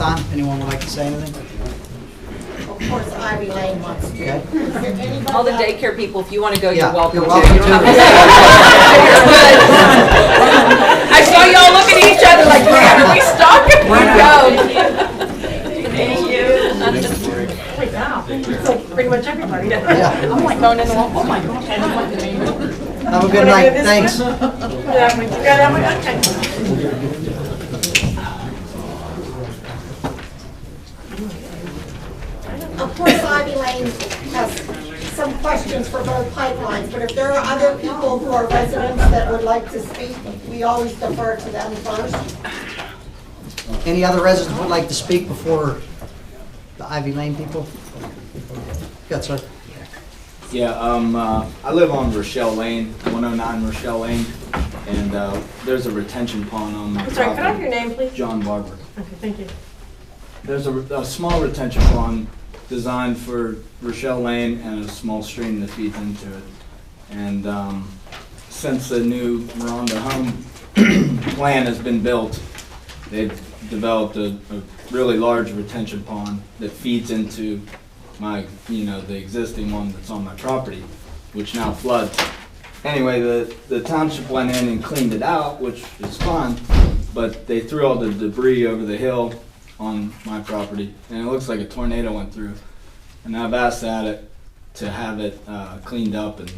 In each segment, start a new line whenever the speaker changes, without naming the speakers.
time, anyone would like to say anything?
Of course, Ivy Lane wants to.
Okay.
Is there anybody
All the
else?
daycare people, if you want to go,
Yeah,
you're welcome
you're
to.
welcome
You don't have
to.
to stay. I saw y'all looking at each other like, man, are we stuck? Thank you.
Holy cow, it's like pretty much everybody.
Yeah.
I'm like going in the wall, oh my God.
Have a good night, thanks.
Of course, Ivy Lane has some questions for both pipelines, but if there are other people who are residents that would like to speak, we always defer to them first.
Any other residents would like to speak before the Ivy Lane people? Good, sir.
Yeah, I live on Rochelle Lane, 109 Rochelle Lane, and there's a retention pond on my
I'm
property.
sorry, can I have your name, please?
John Barber.
Okay, thank you.
There's a small retention pond designed for Rochelle Lane and a small stream that feeds into it. And since the new Miranda Home plan has been built, they've developed a really large retention pond that feeds into my, the existing one that's on my property, which now floods. Anyway, the township went in and cleaned it out, which is fine, but they threw all the debris over the hill on my property, and it looks like a tornado went through. And I've asked to have it cleaned up, and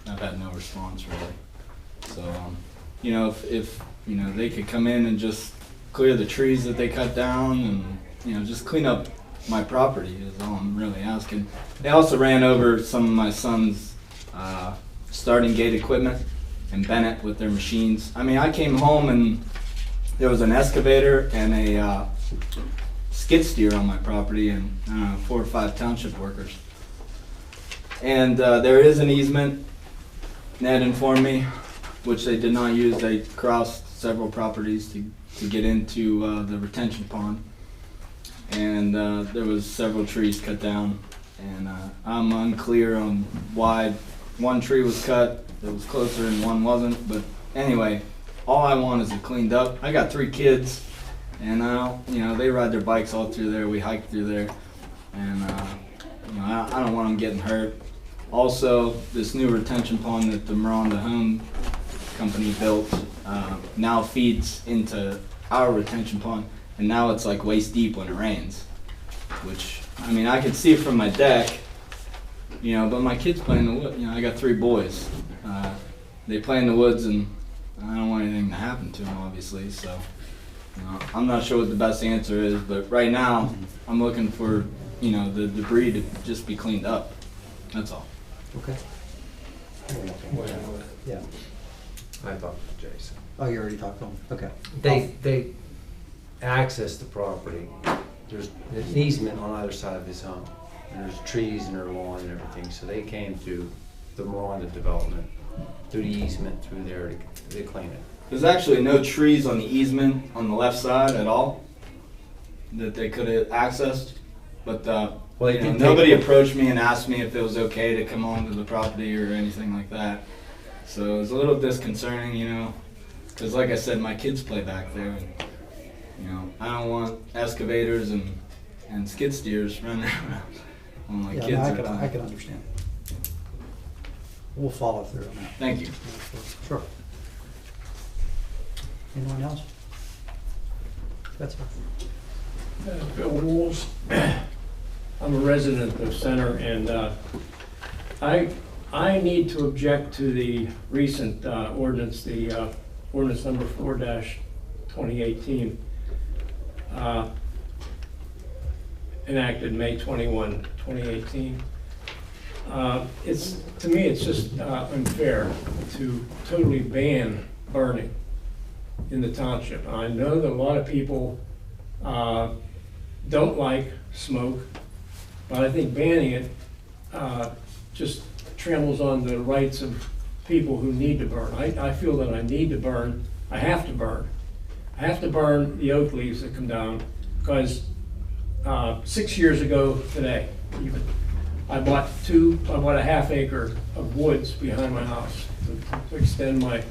I've had no response really. So, if they could come in and just clear the trees that they cut down, and just clean up my property is all I'm really asking. They also ran over some of my son's starting gate equipment and Bennett with their machines. I mean, I came home and there was an excavator and a skid steer on my property, and 4 or 5 township workers. And there is an easement, Ned informed me, which they did not use. They crossed several properties to get into the retention pond. And there was several trees cut down, and I'm unclear on why one tree was cut that was closer and one wasn't. But anyway, all I want is it cleaned up. I got 3 kids, and they ride their bikes all through there. We hike through there, and I don't want them getting hurt. Also, this new retention pond that the Miranda Home Company built now feeds into our retention pond. And now it's like waist deep when it rains, which, I mean, I can see it from my deck, but my kids play in the woods. I got 3 boys. They play in the woods, and I don't want anything to happen to them, obviously. So, I'm not sure what the best answer is, but right now, I'm looking for, the debris to just be cleaned up. That's all.
Okay. Yeah.
I talked to Jason.
Oh, you already talked to them? Okay.
They access the property. There's an easement on either side of his home. And there's trees and their lawn and everything. So they came to the Miranda development through the easement through there to clean it.
There's actually no trees on the easement on the left side at all that they could have accessed, but nobody approached me and asked me if it was okay to come onto the property or anything like that. So it was a little disconcerting, because like I said, my kids play back there, and I don't want excavators and skid steers running around when my kids are playing.
I can understand. We'll follow through on that.
Thank you.
Sure. Anyone else? That's fine.
Bill Wools. I'm a resident of Center, and I need to object to the recent ordinance, the ordinance number 4-2018, enacted May 21, 2018. To me, it's just unfair to totally ban burning in the township. I know that a lot of people don't like smoke, but I think banning it just tramples on the rights of people who need to burn. I feel that I need to burn. I have to burn. I have to burn the oak leaves that come down because 6 years ago today, even, I bought a half acre of woods behind my house to extend my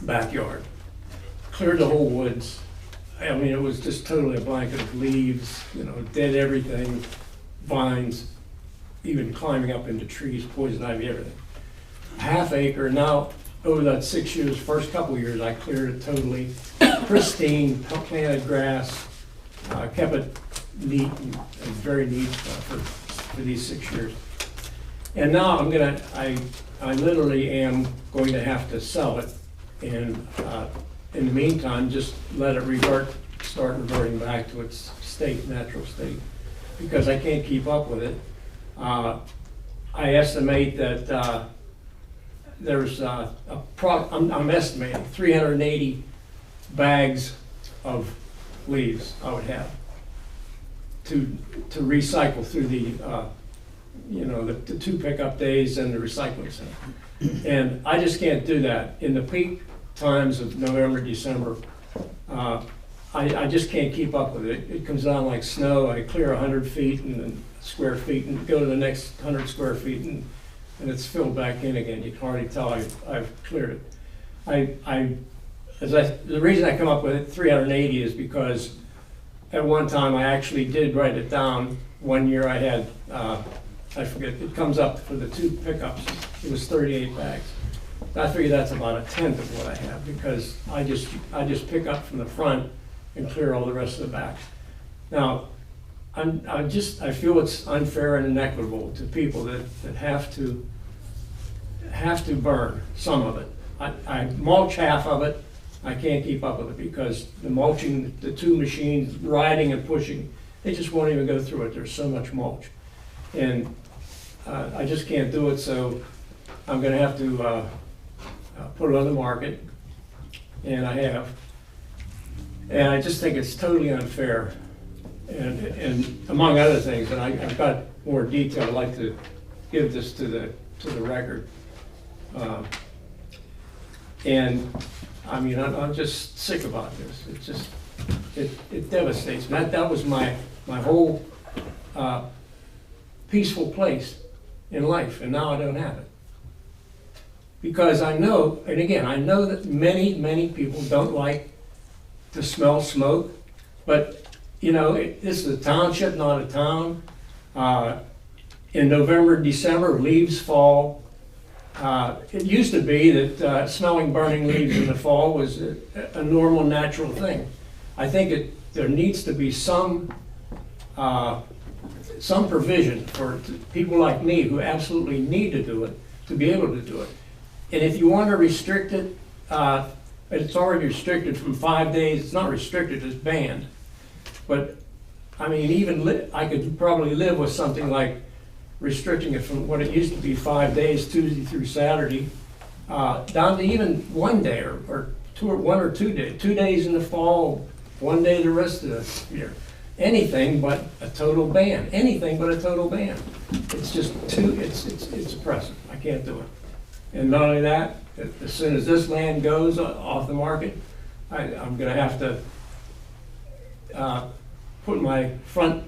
backyard. Cleared the whole woods, I mean, it was just totally a blanket of leaves, you know, dead everything, vines, even climbing up into trees, poison ivy, everything. Half acre. Now, over that 6 years, first couple of years, I cleared it totally, pristine, planted grass, kept it neat and very neat for these 6 years. And now I literally am going to have to sell it, and in the meantime, just let it start reverting back to its natural state, because I can't keep up with it. I estimate that there's I'm estimating 380 bags of leaves I would have to recycle through the the 2 pickup days and the recycling center. And I just can't do that. In the peak times of November, December, I just can't keep up with it. It comes down like snow. I clear 100 feet and then square feet and go to the next 100 square feet and it's filled back in again. You can hardly tell I've cleared it. The reason I come up with it, 380, is because at one time I actually did write it down. One year I had, I forget, it comes up for the 2 pickups. It was 38 bags. I figure that's about 1/10 of what I have, because I just pick up from the front and clear all the rest of the back. Now, I feel it's unfair and inequitable to people that have to burn some of it. I mulch half of it. I can't keep up with it because the mulching, the 2 machines riding and pushing, they just won't even go through it. There's so much mulch, and I just can't do it. So I'm going to have to put it on the market, and I have. And I just think it's totally unfair. And among other things, and I've got more detail, I'd like to give this to the record. And I mean, I'm just sick about this. It devastates me. That was my whole peaceful place in life, and now I don't have it. Because I know, and again, I know that many people don't like to smell smoke, but you know, this is a township, not a town. In November, December, leaves fall. It used to be that smelling burning leaves in the fall was a normal, natural thing. I think there needs to be some provision for people like me who absolutely need to do it, to be able to do it. And if you want to restrict it, it's already restricted from 5 days. It's not restricted, it's banned. But, I mean, I could probably live with something like restricting it from what it used to be 5 days, Tuesday through Saturday, down to even 1 day or 1 or 2 days. 2 days in the fall, 1 day the rest of the year. Anything but a total ban. Anything but a total ban. It's just it's oppressive. I can't do it. And not only that, as soon as this land goes off the market, I'm going to have to put my front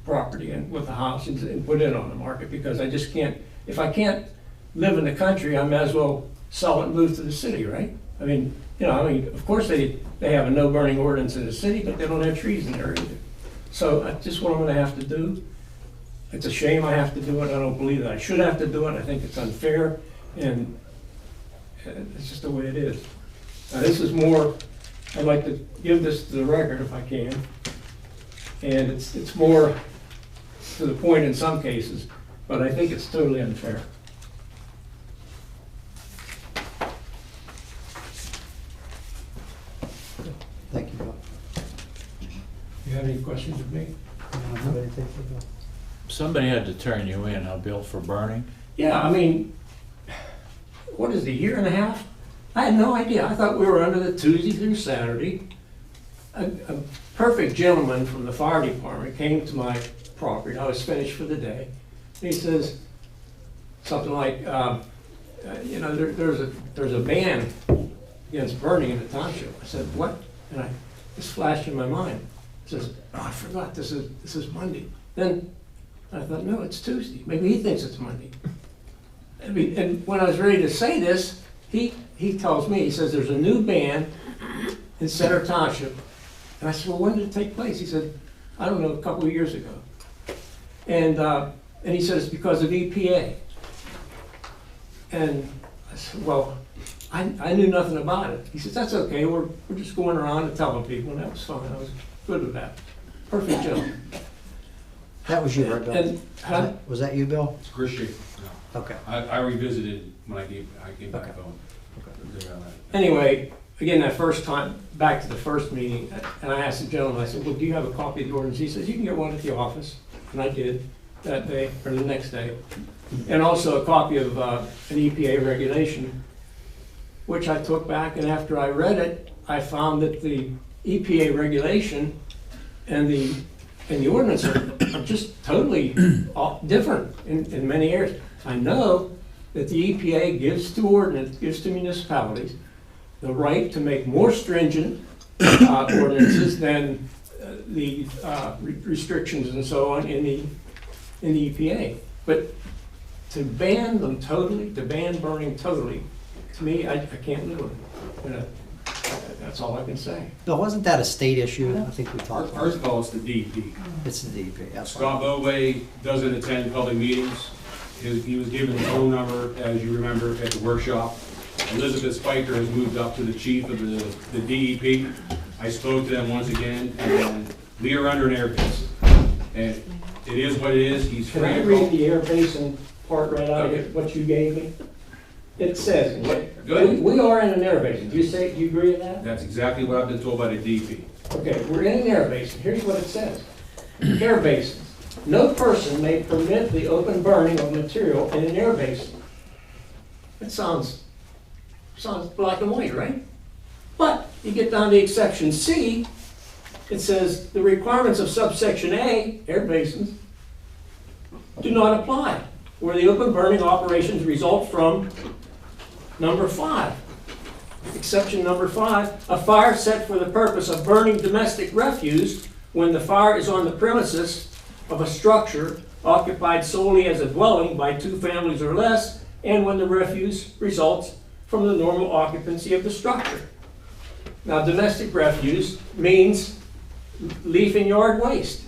property in with the house and put it on the market, because I just can't. If I can't live in the country, I may as well sell it and move to the city, right? I mean, of course they have a no burning ordinance in the city, but they don't have trees in there either. So that's just what I'm going to have to do. It's a shame I have to do it. I don't believe that I should have to do it. I think it's unfair, and it's just the way it is. Now, this is more. I'd like to give this to the record if I can, and it's more to the point in some cases, but I think it's totally unfair.
Thank you, Bill.
You have any questions of me?
You don't have anything for Bill?
Somebody had to turn you in, Bill, for burning?
Yeah, I mean, what is it, a year and a half? I had no idea. I thought we were under the Tuesday through Saturday. A perfect gentleman from the fire department came to my property. I was finished for the day. And he says something like, there's a ban against burning in the township. I said, what? And this flashed in my mind. He says, oh, I forgot, this is Monday. Then I thought, no, it's Tuesday. Maybe he thinks it's Monday. And when I was ready to say this, he tells me, he says, there's a new ban in Center Township And I said, well, when did it take place? He said, I don't know, a couple of years ago. And he said, it's because of EPA. And I said, well, I knew nothing about it. He says, that's okay, we're just going around and telling people, and that was fine, I was good with that. Perfect gentleman.
That was you, right, Bill?
And,
Was that you, Bill?
It's Chris Shaver, no.
Okay.
I revisited when I came back
Okay.
home.
Anyway, again, that first time, back to the first meeting, and I asked the gentleman, I said, well, do you have a copy of the ordinance? He says, you can get one at the office, and I did that day, or the next day. And also a copy of an EPA regulation, which I took back, and after I read it, I found that the EPA regulation and the ordinance are just totally different in many areas. I know that the EPA gives to municipalities the right to make more stringent ordinances than the restrictions and so on in the EPA. But to ban them totally, to ban burning totally, to me, I can't live with it. That's all I can say.
Bill, wasn't that a state issue? I think we talked about
First
it.
of all, it's the DEP.
It's the DEP, that's
Scott
fine.
Bowway doesn't attend public meetings. He was given the phone number, as you remember, at the workshop. Elizabeth Spiker has moved up to the chief of the DEP. I spoke to them once again, and we are under an air base. And it is what it is. He's
Can
free
I
to
read
go.
the air basin part right out of it, what you gave me? It says,
Good.
we are in an air basin. Do you agree with that?
That's exactly what I've been told by the DEP.
Okay, we're in an air basin. Here's what it says. Air basin. No person may permit the open burning of material in an air basin. That sounds black and white, right? But you get down to exception C, it says the requirements of subsection A, air basins, do not apply, where the open burning operations result from number 5. Exception number 5, a fire set for the purpose of burning domestic refuse when the fire is on the premises of a structure occupied solely as a dwelling by 2 families or less, and when the refuse results from the normal occupancy of the structure. Now, domestic refuse means leaf and yard waste.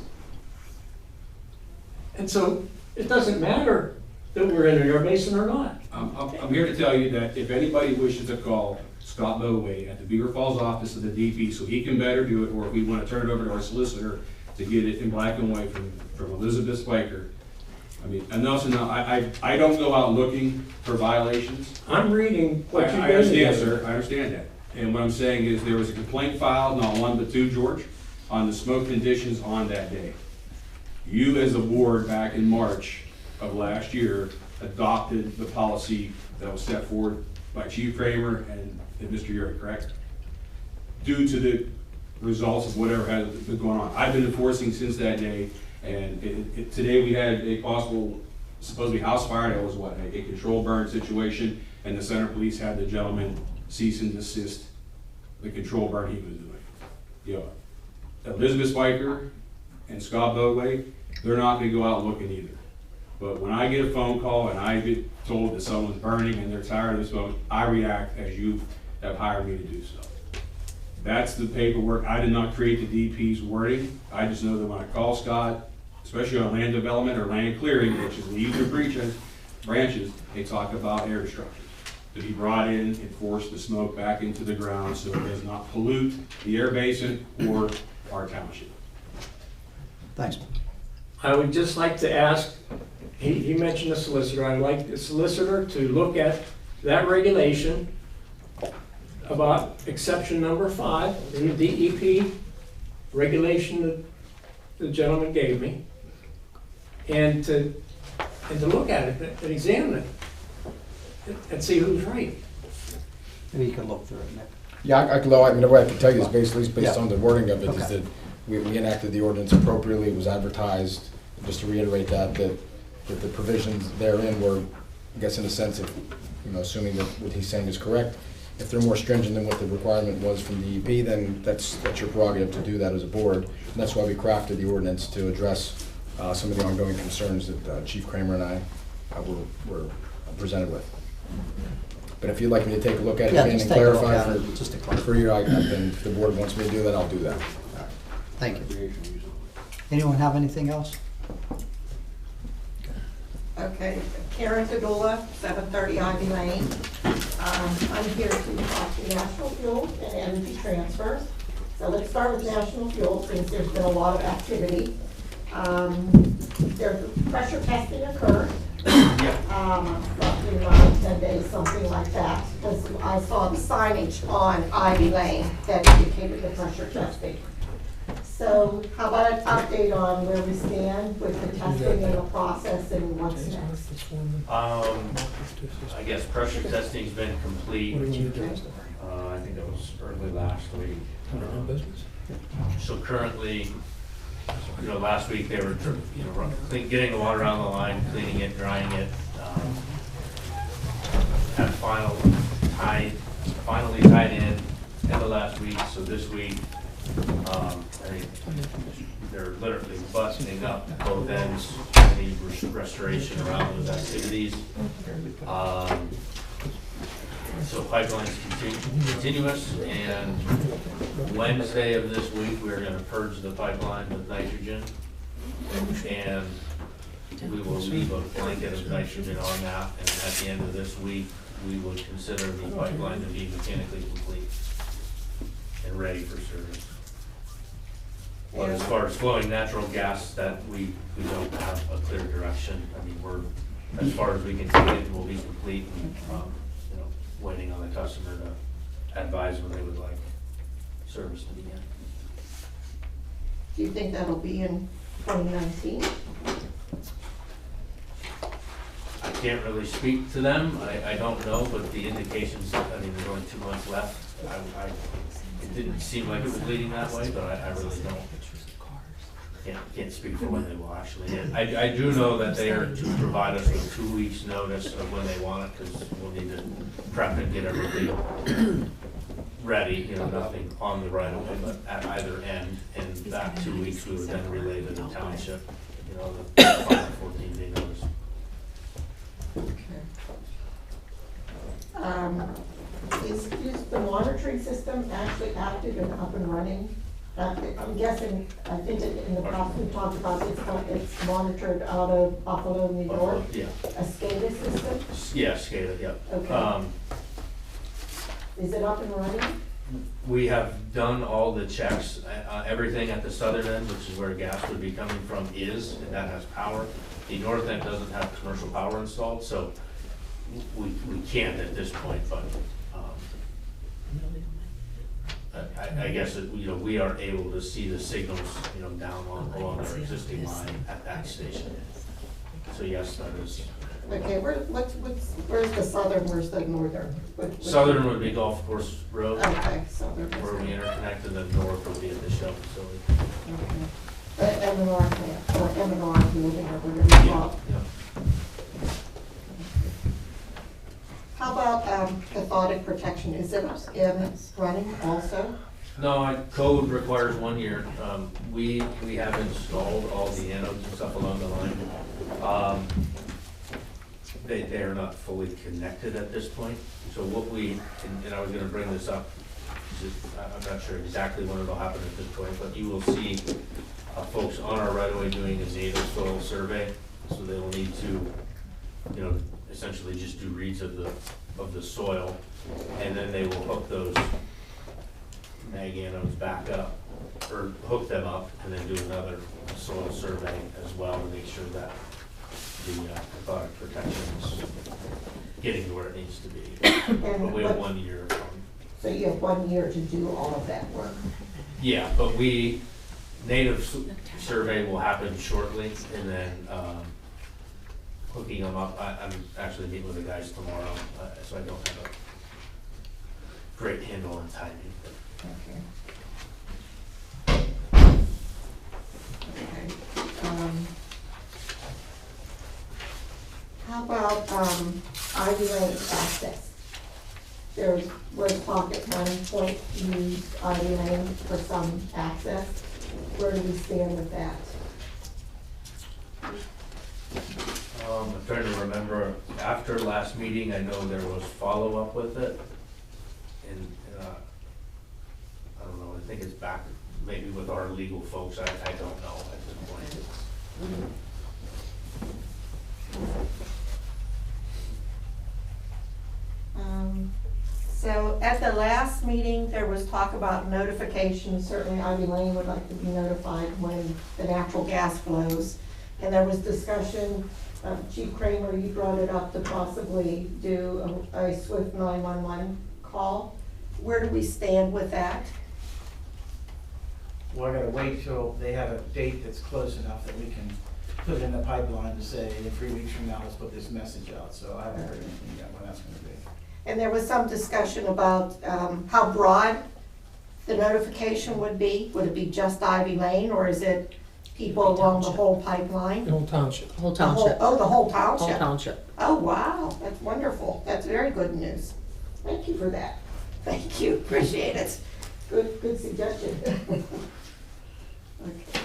And so it doesn't matter that we're in an air basin or not.
I'm here to tell you that if anybody wishes to call Scott Bowway at the Beaver Falls office of the DP so he can better do it, or if we want to turn it over to our solicitor to get it in black and white from Elizabeth Spiker. I mean, enough's enough. I don't go out looking for violations.
I'm reading what you
I
gave me.
understand, sir, I understand that. And what I'm saying is there was a complaint filed, not 1 but 2, George, on the smoke conditions on that day. You as a board back in March of last year adopted the policy that was set forward by Chief Kramer and Mr. Urey, correct? Due to the results of whatever has been going on. I've been enforcing since that day, and today we had a possible, supposedly house fire. That was what, a control burn situation, and the Center Police had the gentleman cease and desist the control burn he was doing. You know, Elizabeth Spiker and Scott Bowway, they're not gonna go out looking either. But when I get a phone call and I get told that someone's burning and they're tired of this phone, I react as you have hired me to do so. That's the paperwork. I did not create the DP's wording. I just know that when I call Scott, especially on land development or land clearing, which is leaves or branches, they talk about air structures to be brought in and force the smoke back into the ground so it does not pollute the air basin or our township.
Thanks.
I would just like to ask, he mentioned the solicitor, I'd like the solicitor to look at that regulation about exception number 5 in the DEP regulation that the gentleman gave me, and to look at it and examine it and see who's right.
Maybe you can look through it, Nick.
Yeah, I mean, what I can tell you is basically based
Yeah.
on the wording of it, is
Okay.
that we enacted the ordinance appropriately, it was advertised. Just to reiterate that the provisions therein were, I guess in a sense of, you know, assuming that what he's saying is correct, if they're more stringent than what the requirement was from DEP, then that's your prerogative to do that as a board. And that's why we crafted the ordinance, to address some of the ongoing concerns that Chief Kramer and I were presented with. But if you'd like me to take a look at it
Yeah,
again
just
and
take a look
clarify
at it, just to clarify.
for you, then if the board wants me to do that, I'll do that.
All right. Thank you. Anyone have anything else?
Okay, Karen Padula, 730 Ivy Lane. I'm here to talk to National Fuel and Energy Transfers. So let's start with National Fuel, since there's been a lot of activity. Their pressure testing occurred, roughly around 10 days, something like that, because I saw the signage on Ivy Lane that indicated the pressure testing. So how about an update on where we stand with the testing and the process and what's next?
I guess pressure testing's been complete. I think it was early last week. So currently, last week they were, getting the water out of the line, cleaning it, drying it. Had finally tied in end of last week, so this week, they're literally busting up both ends, any restoration around those activities. So pipeline's continuous, and Wednesday of this week, we're gonna purge the pipeline with nitrogen. And we will leave a blanket of nitrogen on that, and at the end of this week, we would consider the pipeline to be mechanically complete and ready for service. But as far as flowing natural gas, that we don't have a clear direction. I mean, we're, as far as we can see it, will be complete, and, waiting on the customer to advise when they would like service to begin.
Do you think that'll be in 2019?
I can't really speak to them. I don't know, but the indications, there's only 2 months left. It didn't seem like it was leading that way, but I really don't. Can't speak for when they will actually hit. I do know that they are to provide us with 2 weeks' notice of when they want it, because we'll need to prep and get everything ready, nothing on the right of way, but at either end. And that 2 weeks, we would then relay to the township, the final 14-day notice.
Is the monitoring system actually active and up and running? I'm guessing, I think in the past we talked about it's monitored out of Buffalo, New York.
Yeah.
A SCADA system?
Yeah, SCADA, yeah.
Okay. Is it up and running?
We have done all the checks. Everything at the southern end, which is where gas would be coming from, and that has power. The north end doesn't have commercial power installed, so we can't at this point, but I guess that, we are able to see the signals, down along our existing line at that station. So yes, that is.
Okay, where's the southern, where's the northern?
Southern would be Golf Course Road,
Okay, southern.
where we interconnect, and then north would be at the Shell facility.
Okay. M&R plant, or M&R building, or whatever you call it.
Yeah.
How about cathodic protection? Is it running also?
No, code requires 1 year. We have installed all the anodes and stuff along the line. They are not fully connected at this point. So what and I was gonna bring this up, I'm not sure exactly when it'll happen at this point, but you will see folks on our right of way doing a native soil survey. So they will need to, essentially just do reads of the soil, and then they will hook those mag anodes back up, or hook them up, and then do another soil survey as well to make sure that the cathodic protection is getting to where it needs to be. But we have 1 year.
So you have 1 year to do all of that work?
Yeah, but native survey will happen shortly, and then hooking them up. I'm actually meeting with the guys tomorrow, so I don't have a great handle on timing.
Okay. How about Ivy Lane access? There was talk at one point to use Ivy Lane for some access. Where do we stand with that?
I'm trying to remember, after last meeting, I know there was follow-up with it, and I don't know, I think it's back maybe with our legal folks, I don't know at this point.
So at the last meeting, there was talk about notification. Certainly Ivy Lane would like to be notified when the natural gas flows. And there was discussion, Chief Kramer, you brought it up to possibly do a swift 911 call. Where do we stand with that?
Well, I gotta wait till they have a date that's close enough that we can put it in the pipeline to say, in 3 weeks from now, let's put this message out. So I haven't heard anything yet when that's gonna be.
And there was some discussion about how broad the notification would be. Would it be just Ivy Lane, or is it people along the whole pipeline?
Whole township. Whole
The whole-
township.
Oh, the whole
Whole
township?
township.
Oh, wow, that's wonderful. That's very good news. Thank you for that. Thank you, appreciate it. Good suggestion. Okay.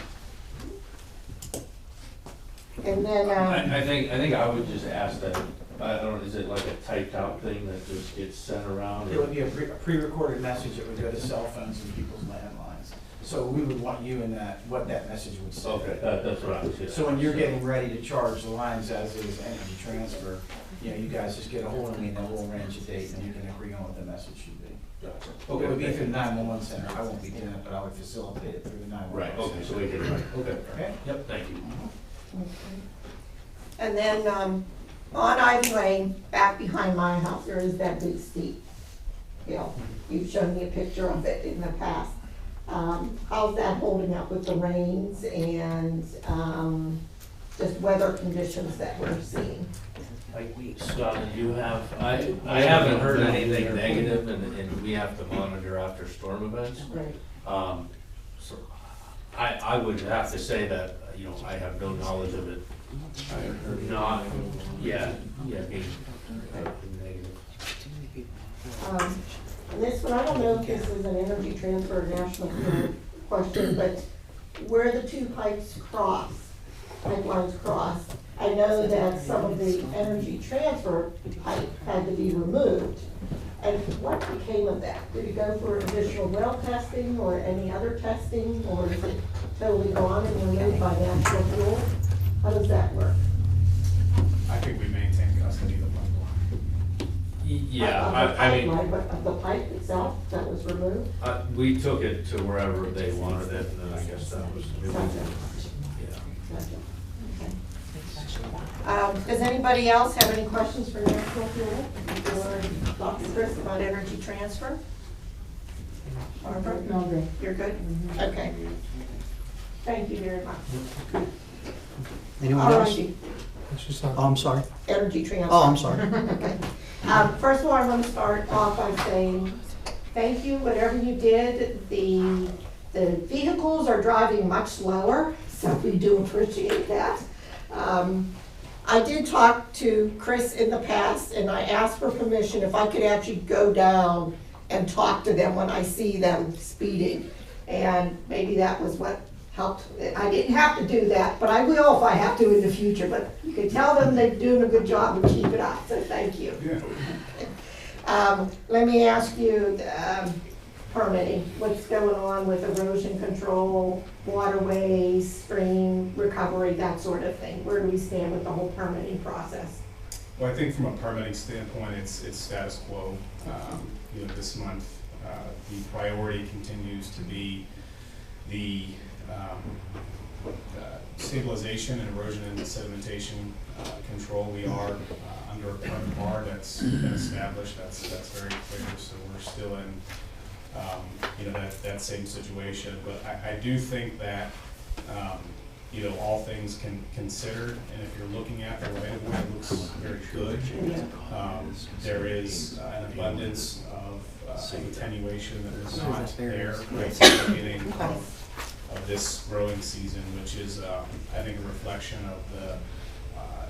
And then,
I think I would just ask that, I don't know, is it like a typed out thing that just gets sent around?
It would be a pre-recorded message that would go to cell phones and people's landlines. So we would want you in that, what that message would say.
Okay, that's what I was getting.
So when you're getting ready to charge the lines as is energy transfer, you know, you guys just get a hold of me and then we'll arrange a date and you can agree on what the message should be.
Gotcha.
It would be through the 911 center. I won't be doing it, but I would facilitate it through the 911
Right,
center.
okay, so we can, okay.
Okay?
Yep, thank you.
and then on Ivy Lane, back behind my house, there is that big steep hill. You've shown me a picture of it in the past. How's that holding up with the rains and just weather conditions that we're seeing?
Scott, do you have, I haven't heard anything negative, and we have to monitor after storm events.
Right.
So I would have to say that, you know, I have no knowledge of it. Not, yeah, being negative.
And this one, I don't know if this is an energy transfer or national grid question, but where the two pipelines cross, I know that some of the energy transfer pipe had to be removed. And what became of that? Did it go for additional well testing or any other testing, or is it totally gone and removed by natural fuel? How does that work?
I think we maintain custody of the pipeline.
Yeah,
Of the
I mean,
pipeline, but of the pipe itself that was removed?
we took it to wherever they wanted it, and then I guess that was,
Gotcha.
yeah.
Gotcha. Does anybody else have any questions for National Fuel or Dr. Chris about energy transfer? Barbara? No, you're good? Okay. Thank you very much.
Anyone else?
Alrighty.
Oh, I'm sorry.
Energy transfer.
Oh, I'm sorry.
Okay. First of all, I'm going to start off by saying thank you, whatever you did. The vehicles are driving much slower, so we do appreciate that. I did talk to Chris in the past, and I asked for permission if I could actually go down and talk to them when I see them speeding. And maybe that was what helped. I didn't have to do that, but I will if I have to in the future. But you can tell them they're doing a good job and keep it up, so thank you.
Yeah.
Let me ask you, permitting, what's going on with erosion control, waterways, stream recovery, that sort of thing? Where do we stand with the whole permitting process?
Well, I think from a permitting standpoint, it's status quo. You know, this month, the priority continues to be the stabilization and erosion and sedimentation control. We are under a permit bar that's been established. That's very clear. So we're still in you know, that same situation. But I do think that you know, all things considered, and if you're looking at the right of way, it looks very good. There is an abundance of attenuation that is not there right at the beginning of this growing season, which is, I think, a reflection of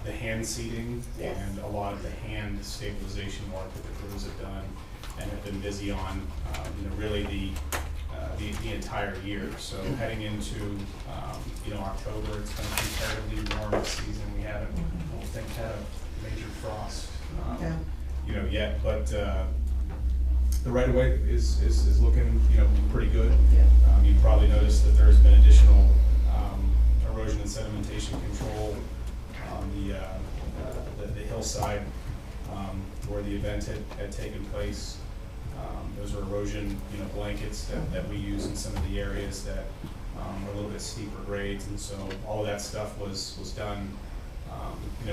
the hand seeding and a lot of the hand stabilization work that the crews have done and have been busy on, you know, really the entire year. So heading into, you know, October, it's been a comparatively warm season. We haven't, I don't think, had a major frost, you know, yet. But The right-of-way is looking, pretty good. You probably noticed that there's been additional erosion and sedimentation control on the hillside where the event had taken place. Those are erosion, blankets that we use in some of the areas that are a little bit steeper grades, and so all of that stuff was done,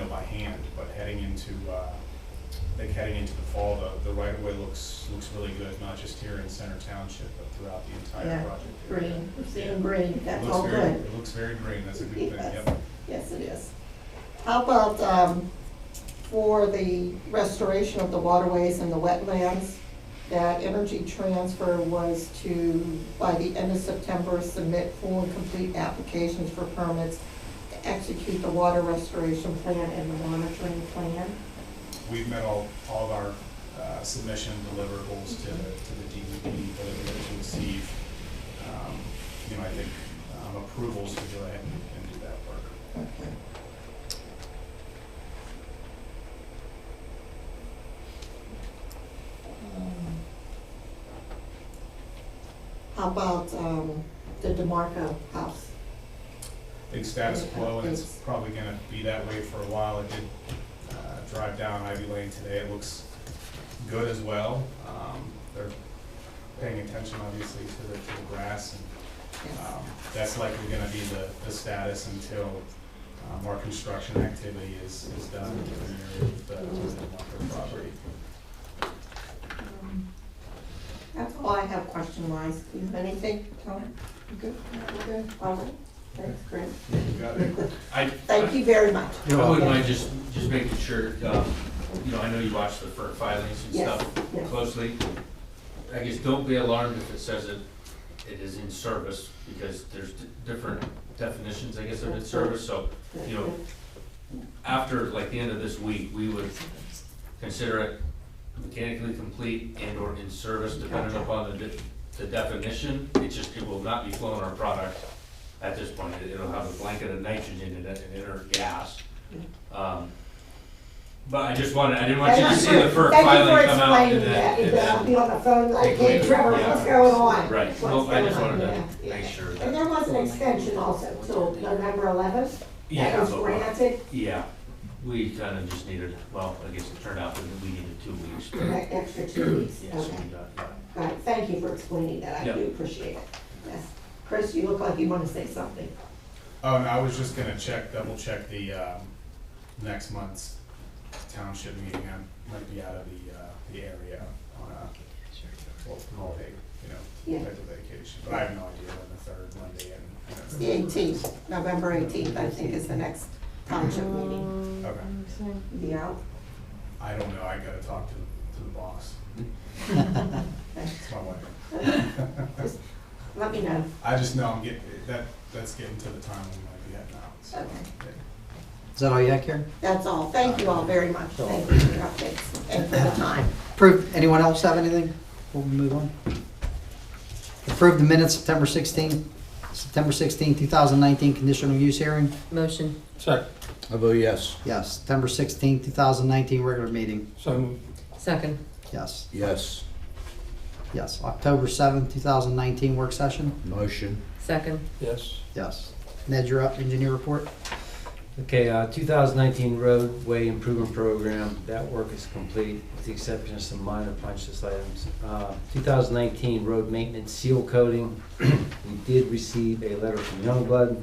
by hand. But heading into the fall, the right of way looks really good, not just here in Center Township, but throughout the entire
Yeah,
project.
green, we're seeing green, that's
Looks
all
very-
good.
It looks very green. That's a good thing.
Yes.
Yep.
Yes, it is. How about, for the restoration of the waterways and the wetlands, that Energy Transfer was to, by the end of September, submit full and complete applications for permits to execute the water restoration plan and the monitoring plan?
We've met all of our submission deliverables to the DEP, to receive, I think, approvals to go ahead and do that work.
Okay. How about the DeMarco house?
I think status quo, and it's probably gonna be that way for a while. I did drive down Ivy Lane today. It looks good as well. They're paying attention, obviously, to the grass, and that's likely gonna be the status until more construction activity is done in the area of the DeMarco property.
That's all I have question-wise. Do you have anything, Tony? You good? You good? All right. Thanks, Grant.
You got it.
Thank you very much.
I wouldn't mind just making sure, I know you watch the FERC filings and
Yes,
stuff
yes.
closely. I guess don't be alarmed if it says it is in service, because there's different definitions, I guess, of in service, so, after, like, the end of this week, we would consider it mechanically complete and or in service, depending upon the definition. It will not be flowing our product at this point. It'll have a blanket of nitrogen in it, an inert gas. But I didn't want you to see the FERC filing come out and then.
I'll be on the phone like,
Take
hey,
later.
Trevor,
Yeah.
what's going on?
Right,
What's
well, I just
going on?
wanted to
Yeah.
make sure
And
that,
there was an extension also till November 11th.
yeah,
That was
but,
granted,
yeah, we kind of just needed, well, I guess it turned out that we needed 2 weeks. but-
right, extra 2 weeks.
Yes, we
Okay.
got that.
All right, thank you for explaining that. I
Yep.
do appreciate it. Yes. Chris, you look like you want to say something.
Oh, and I was just gonna double check the next month's township meeting. I might be out of the area on a holiday,
Yeah.
type of vacation. But I have no idea when the third Monday
It's the 18th, November 18th, I think is the next township meeting.
Okay.
Be out.
I don't know. I gotta talk to the boss.
Okay.
It's my wife.
Just let me know.
I just know I'm getting that's getting to the time when we might be heading out. So,
Okay.
Is that all you had, Karen?
That's all. Thank you all very much. Thank you for your updates and for the time.
Anyone else have anything before we move on? Approve the minutes September 16, 2019 conditional use hearing?
Motion.
Second.
I vote yes.
Yes. September 16, 2019 regular meeting?
So moved.
Second.
Yes.
Yes.
Yes. October 7, 2019 work session?
Motion.
Second.
Yes.
Yes. Ned, you're up. Engineer report?
Okay, 2019 roadway improvement program, that work is complete with the exception of some minor punch list items. 2019 road maintenance seal coating, we did receive a letter from Youngblood.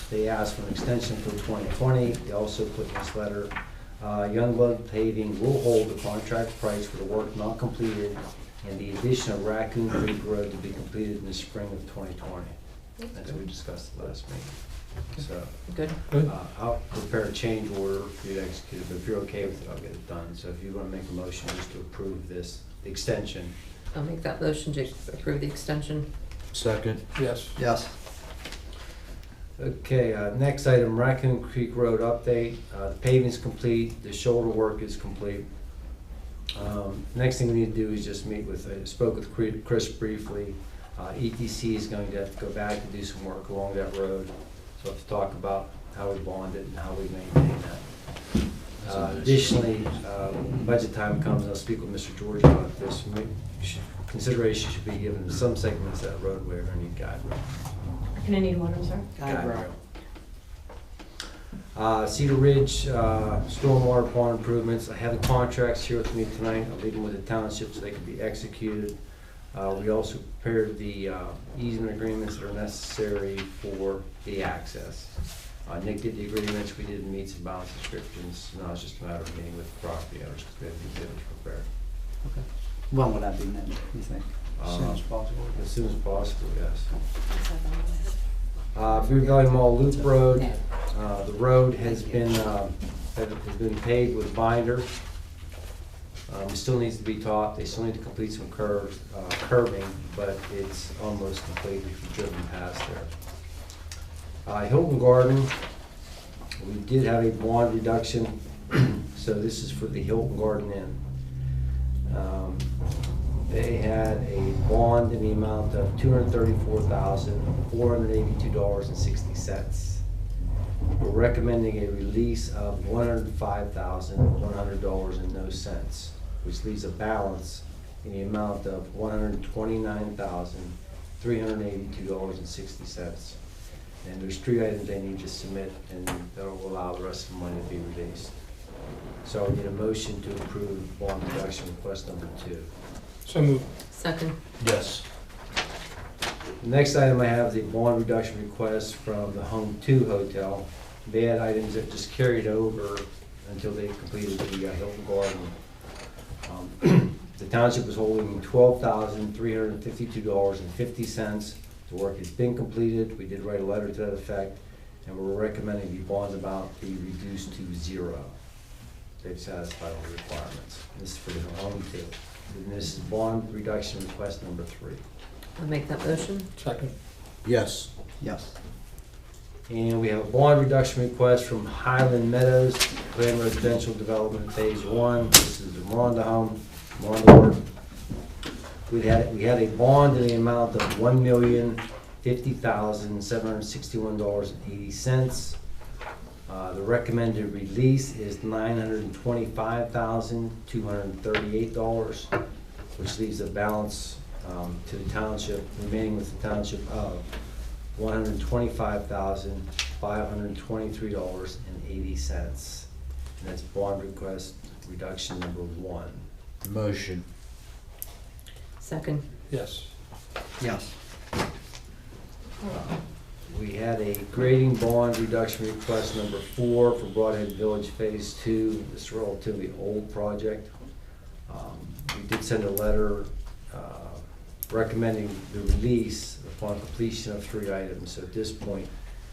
They asked for an extension for 2020. They also put in this letter, Youngblood Paving will hold the contract price for the work not completed and the addition of Raccoon Creek Road to be completed in the spring of 2020. That's what we discussed at the last meeting. So,
Good.
I'll prepare a change order for you to execute, but if you're okay with it, I'll get it done. So if you want to make a motion just to approve this, the extension.
I'll make that motion to approve the extension.
Second.
Yes.
Yes.
Okay, next item, Raccoon Creek Road update. The paving's complete, the shoulder work is complete. Next thing we need to do is just meet with, I spoke with Chris briefly. ETC is going to have to go back and do some work along that road. So we'll have to talk about how we bond it and how we maintain that. Additionally, budget time comes, I'll speak with Mr. George about this. Consideration should be given to some segments of that roadway or any guide rail.
And I need one, I'm sorry.
Guide rail. Cedar Ridge, stormwater pond improvements. I have the contracts here with me tonight. I'll leave them with the township so they can be executed. We also prepared the easement agreements that are necessary for the access. Nick did the agreements, we did meets and bounds descriptions. Now it's just a matter of meeting with the property owners to get the bids prepared.
Okay. When would that be, then, you think? As soon as possible?
As soon as possible, yes. Blue Valley Mall Loop Road, the road has been paved with binder. It still needs to be topped, they still need to complete some curbing, but it's almost complete if you've driven past there. Hilton Garden, we did have a bond reduction, so this is for the Hilton Garden Inn. They had a bond in the amount of $234,482.60. We're recommending a release of $105,100.00, which leaves a balance in the amount of $129,382.60. And there's 3 items they need to submit, and that will allow the rest of the money to be released. So I need a motion to approve bond reduction request number 2.
So moved.
Second.
Yes.
The next item I have is a bond reduction request from the Home 2 Hotel. They had items that just carried over until they completed the Hilton Garden. The township was holding $12,352.50. The work has been completed. We did write a letter to that effect, and we're recommending the bond amount be reduced to 0. They've satisfied all the requirements. This is for the Home 2. And this is bond reduction request number 3.
I'll make that motion.
Second.
Yes.
Yes.
And we have a bond reduction request from Highland Meadows, Grand Residential Development Phase 1. This is the Miranda home, Miranda work. We had a bond in the amount of $1,050,761.80. The recommended release is $925,238, which leaves a balance to the township, remaining with the township of $125,523.80. And that's bond request reduction number 1.
Motion.
Second.
Yes.
Yes.
We had a grading bond reduction request number 4 for Broadhead Village Phase 2. This is a relatively old project. We did send a letter recommending the release upon completion of 3 items. So at this point,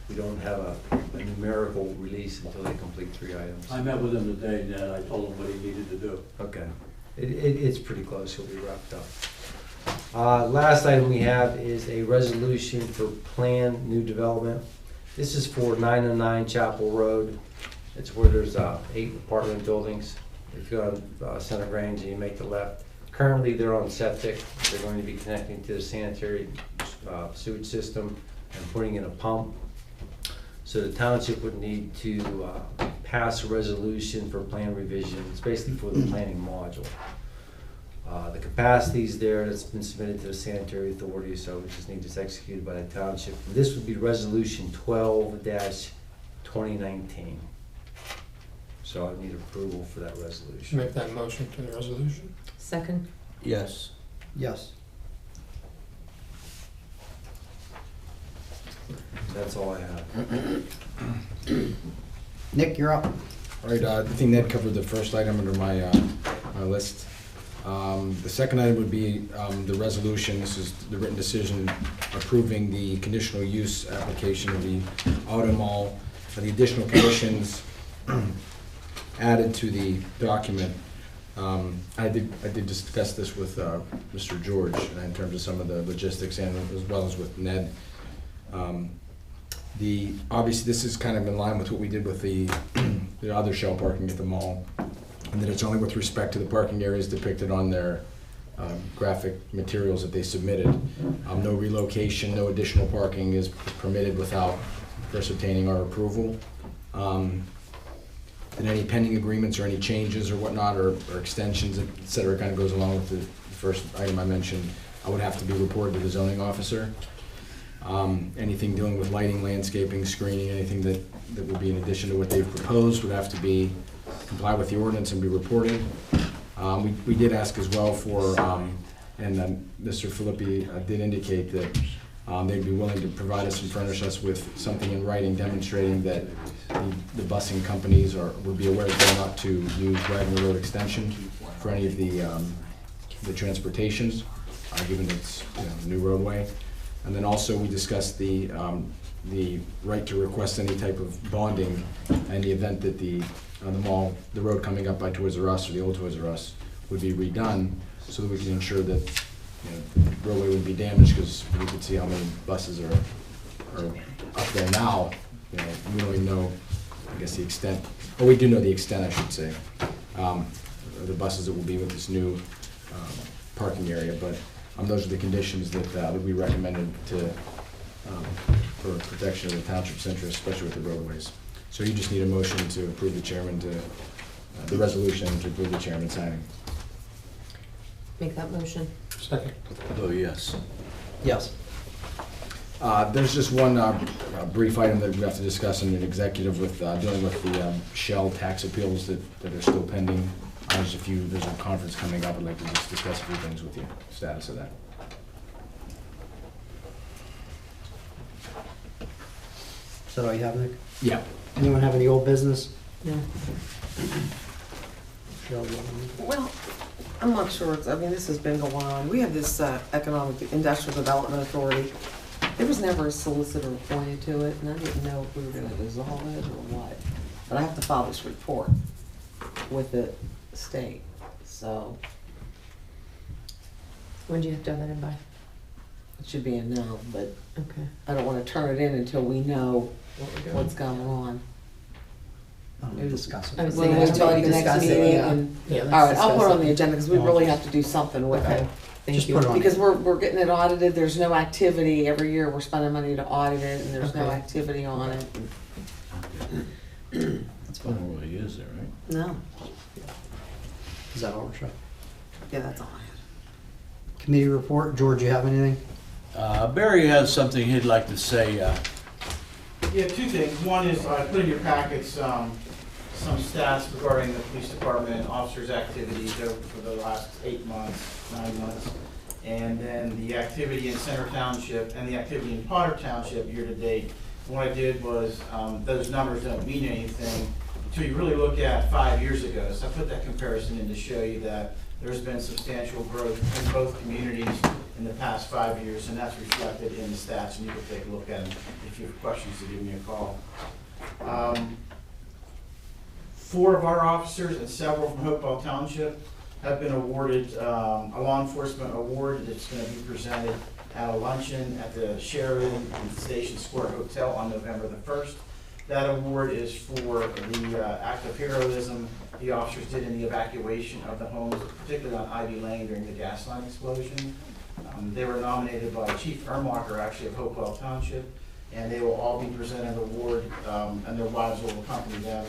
we don't have a numerical release until they complete 3 items.
I met with him today, Ned. I told him what he needed to do.
Okay. It's pretty close. He'll be wrapped up. Last item we have is a resolution for planned new development. This is for 909 Chapel Road. It's where there's 8 apartment buildings. If you go on Center Grange and you make the left, currently they're on septic. They're going to be connecting to the sanitary sewage system and putting in a pump. So the township would need to pass a resolution for plan revision. It's basically for the planning module. The capacity's there, that's been submitted to the sanitary authority, so we just need this executed by the township. This would be resolution 12-2019. So I need approval for that resolution.
Make that motion to the resolution.
Second.
Yes.
Yes.
That's all I have.
Nick, you're up.
All right, I think Ned covered the first item under my list. The second item would be the resolution. This is the written decision approving the conditional use application of the auto mall. The additional conditions added to the document. I did discuss this with Mr. George in terms of some of the logistics and as well as with Ned. Obviously this is kind of in line with what we did with the other shell parking at the mall, and that it's only with respect to the parking areas depicted on their graphic materials that they submitted. No relocation, no additional parking is permitted without first obtaining our approval. that any pending agreements or any changes or whatnot, or extensions, et cetera, kind of goes along with the first item I mentioned, would have to be reported to the zoning officer. Anything dealing with lighting, landscaping, screening, anything that would be in addition to what they've proposed would have to be, comply with the ordinance and be reported. We did ask as well for, and Mr. Filippi did indicate that they'd be willing to provide us and furnish us with something in writing demonstrating that the busing companies would be aware that they're not to use Wagner Road Extension for any of the transportations, given it's, you know, a new roadway. And then also we discussed the right to request any type of bonding in the event that the mall, the road coming up by Toys R Us or the old Toys R Us would be redone, so that we can ensure that, you know, the roadway wouldn't be damaged, because we could see how many buses are up there now. You know, we don't even know, I guess, the extent, or we do know the extent, I should say, of the buses that will be with this new parking area, but those are the conditions that we recommended for protection of the township's interests, especially with the roadways. So you just need a motion to approve the chairman the resolution to approve the chairman signing.
Make that motion.
Second.
Oh, yes.
Yes.
There's just one brief item that we have to discuss in an executive with dealing with the Shell tax appeals that are still pending. There's a conference coming up. I'd like to just discuss a few things with you, status of that.
Is that all you have, Nick?
Yeah.
Anyone have any old business?
No.
Michelle, you want to-
Well, I'm not sure, I mean, this has been going on. We have this Economic Industrial Development Authority. There was never a solicitor appointed to it, and I didn't know if we were gonna dissolve it or what. But I have to file this report with the state, so
When do you have to have that in by?
it should be a no, but
Okay.
I don't wanna turn it in until we know what's going on.
We'll discuss it.
I was
We'll
saying
wait
that's
till
what
like
we
the next
discussed it,
meeting
yeah.
and,
Yeah,
all
let's
right, I'll put
discuss
it on the
it.
agenda, because we really have to do something with
Okay.
it.
Thank
Just
you.
put it on.
Because we're getting it audited, there's no activity, every year we're spending money to audit it, and there's no
Okay.
activity on it.
That's
Don't
fine.
really use it, right?
No,
Is that all, Michelle?
yeah, that's all I had.
Committee report. George, you have anything?
Barry has something he'd like to say.
Yeah, two things. One is I put in your packets some stats regarding the police department officers' activities over for the last 8 months, 9 months. And then the activity in Center Township and the activity in Potter Township year to date. What I did was, those numbers don't mean anything until you really look at 5 years ago. So I put that comparison in to show you that there's been substantial growth in both communities in the past 5 years, and that's reflected in the stats, and you can take a look at them. If you have questions, to give me a call. 4 of our officers and several from Hopewell Township have been awarded a law enforcement award that's going to be presented at a luncheon at the Sheraton and Station Square Hotel on November the 1st. That award is for the act of heroism the officers did in the evacuation of the homes, particularly on Ivy Lane during the gas line explosion. They were nominated by Chief Ermacher, actually of Hopewell Township, and they will all be presented an award, and their wives will accompany them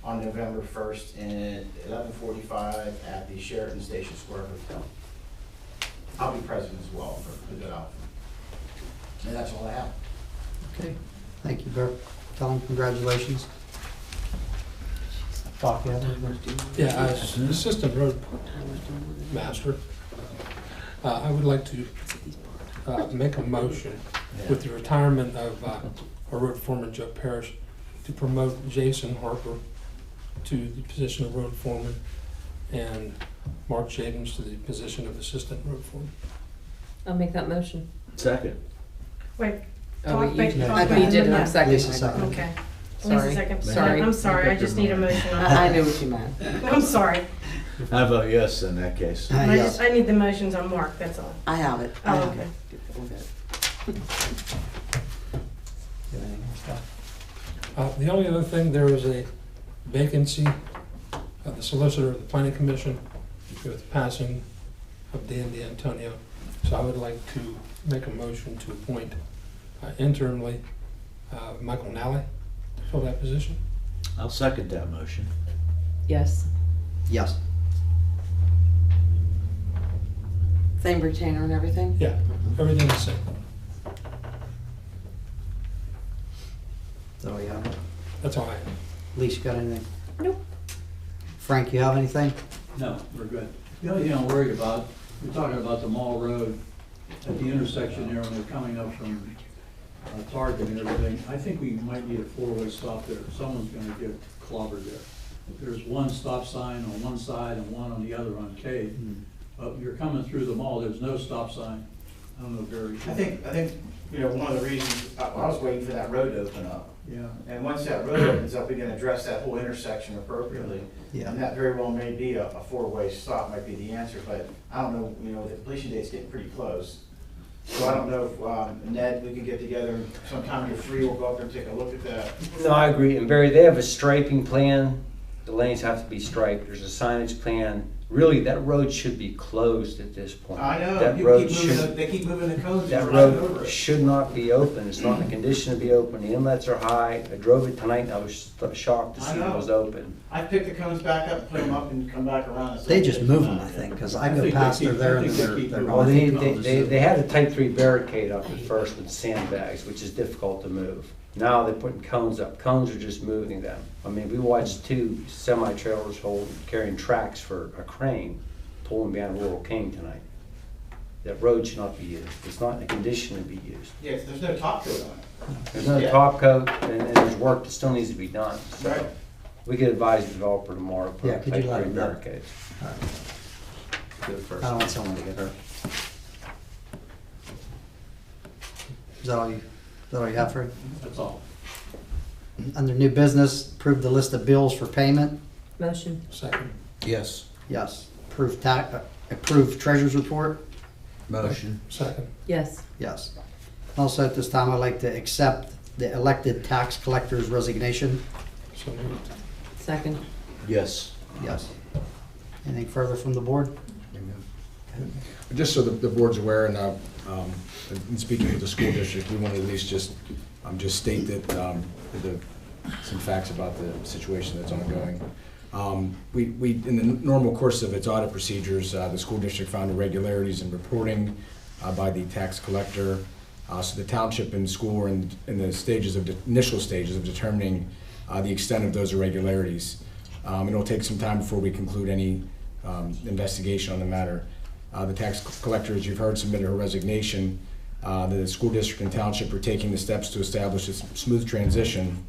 on November 1st at 11:45 at the Sheraton Station Square Hotel. I'll be present as well for a good outfit. And that's all I have.
Okay. Thank you, Bert. Tell him congratulations. Doc, you have anything?
Yeah, as Assistant Road Master, I would like to make a motion with the retirement of our road foreman, Joe Parrish, to promote Jason Harper to the position of road foreman and Mark Jacobs to the position of assistant road foreman.
I'll make that motion.
Second.
Wait,
Oh, wait, you
talk
I
back
you did it,
yeah.
I'm second.
Lisa, second.
Okay.
Sorry.
Lisa second.
Sorry.
I'm sorry, I just need a motion on
I
that.
knew what you meant.
I'm sorry.
I vote yes in that case.
Yes.
I need the motions on Mark, that's all.
I have it. I
Oh,
have
okay.
it. We're good.
You have anything else, Doc?
The only other thing, there is a vacancy of the solicitor of the planning commission with the passing of Dan D'Antonio. So I would like to make a motion to appoint interimly Michael Nally to fill that position.
I'll second that motion.
Yes.
Yes.
Same retainer and everything?
Yeah, everything's the same.
So, yeah.
That's all I have.
Lisa, got anything?
Nope.
Frank, you have anything?
No, we're good. The only thing I'm worried about, we're talking about the Mall Road at the intersection there when they're coming up from Target and everything. I think we might need a four-way stop there. Someone's gonna get clobbered there. There's one stop sign on one side and one on the other on Cade. You're coming through the mall, there's no stop sign. I don't know, Gary.
I think, you know, one of the reasons, I was waiting for that road to open up.
Yeah.
And once that road opens up, we can address that whole intersection appropriately.
Yeah.
And that very well may be a four-way stop might be the answer, but I don't know, you know, the completion date's getting pretty close. So I don't know if, Ned, we can get together sometime you're free, we'll go up there and take a look at that.
No, I agree, and Barry, they have a striping plan, the lanes have to be striped, there's a signage plan. Really, that road should be closed at this point.
I know,
That
people
road
keep moving,
should-
they keep moving the cones.
That
and driving over
road
it.
should not be open, it's not in a condition to be open, the inlets are high, I drove it tonight and I was shocked to
I
see it
know.
was open.
I picked the cones back up, put them up and come back around.
They just move them, I think, because I go past there and they're
Well,
gone.
they had a type 3 barricade up at first with sandbags, which is difficult to move. Now they're putting cones up. Cones are just moving them. I mean, we watched 2 semi-trailers carrying tracks for a crane pulling behind Laurel King tonight. That road should not be used. It's not in a condition to be used.
Yes, there's no top coat on it.
There's no
Yeah.
top coat and there's work that still needs to be done. So
Right.
we could advise the developer tomorrow to put
Yeah,
up
could you
type
let
3
him know?
barricades.
All right.
Do it first.
I don't want someone to get hurt. Is that all you have, Fred?
That's all.
Under new business, approve the list of bills for payment.
Motion.
Second.
Yes.
Yes. Approve treasurer's report.
Motion.
Second.
Yes.
Yes. Also, at this time, I'd like to accept the elected tax collector's resignation.
So moved.
Second.
Yes.
Yes. Anything further from the board?
Just so the board's aware, and in speaking with the school district, we want to at least just state that, some facts about the situation that's ongoing. We, in the normal course of its audit procedures, the school district found irregularities in reporting by the tax collector. So the township and school were in the initial stages of determining the extent of those irregularities. It'll take some time before we conclude any investigation on the matter. The tax collector, as you've heard, submitted her resignation. The school district and township are taking the steps to establish a smooth transition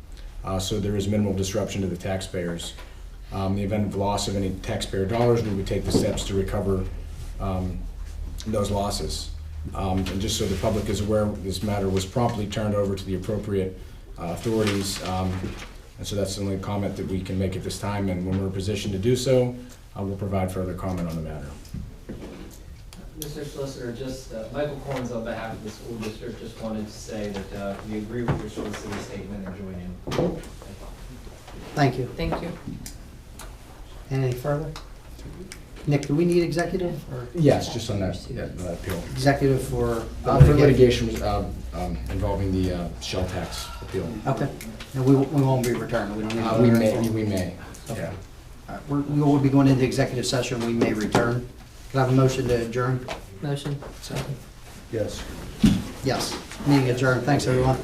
so there is minimal disruption to the taxpayers. In the event of loss of any taxpayer dollars, we would take the steps to recover those losses. And just so the public is aware, this matter was promptly turned over to the appropriate authorities. And so that's the only comment that we can make at this time. And when we're in a position to do so, we'll provide further comment on the matter.
Mr. Solicitor, just Michael Corns on behalf of the school district just wanted to say that we agree with your solicitor statement and join in.
Thank you.
Thank you.
Anything further? Nick, do we need executive or?
Yes, just on that appeal.
Executive for?
For litigation involving the shell tax appeal.
Okay. And we won't be returning. We don't need to.
We may.
Okay. All right, we will be going into executive session. We may return. Can I have a motion to adjourn?
Motion.
Second.
Yes.
Yes. Meeting adjourned. Thanks, everyone.